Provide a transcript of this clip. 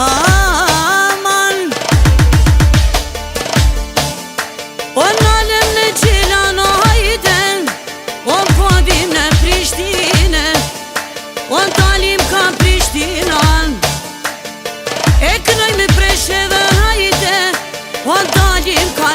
aman. O nalëm në Gjilano hajden, o podim në Prishtine, o talim ka Prishtinan, e kënoj me Presheve hajde, o talim ka